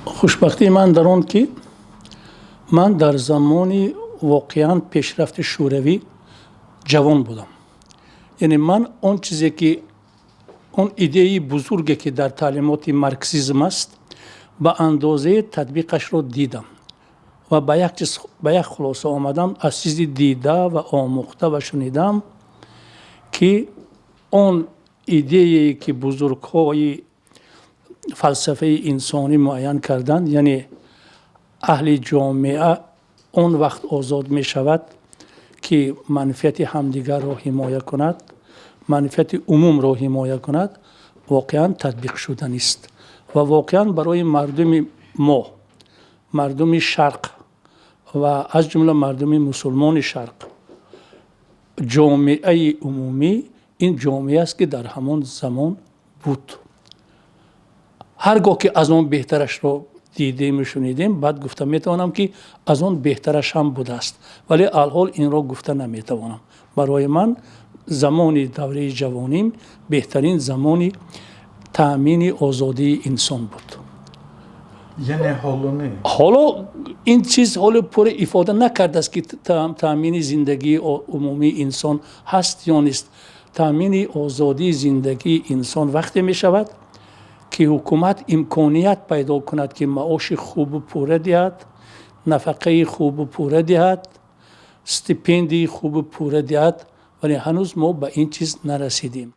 خوشبختی من در اون که من در زمان واقعا پیشرفت شوروی جوان بودم. یعنی من اون چیزی که اون ایده بزرگی که در تعلیمات مارکسیسم است به اندازه تطبیقش رو دیدم و به یک خلاصه آمدم از چیزی دیده و آموخته و شنیدم که اون ایده که بزرگ‌های فلسفه انسانی معین کردند، یعنی اهل جامعه اون وقت آزاد می شود که منفعت همدیگر را حمایت کند، منفعت عموم را حمایت کند، واقعا تطبیق شده نیست و واقعا برای مردم ما، مردم شرق و از جمله مردم مسلمان شرق، جامعه عمومی این جامعه است که در همان زمان بود. هرگاه که از اون بهترش رو دیدیم و شنیدیم، بعد گفته میتوانم که از اون بهترش هم بوده است، ولی الحال این را گفته نمیتوانم. برای من زمان دوره جوانیم بهترین زمان تأمین آزادی انسان بود. یعنی حالا این چیز حالا پر ifade نکرده است که تأمین زندگی عمومی انسان هست یا نیست. تأمین آزادی زندگی انسان وقتی می شود که حکومت امکانیت پیدا کند که معاش خوب پوره دهد، نفقه خوب پوره دهد، استیپندی خوب پوره دهد، ولی هنوز ما به این چیز نرسیدیم.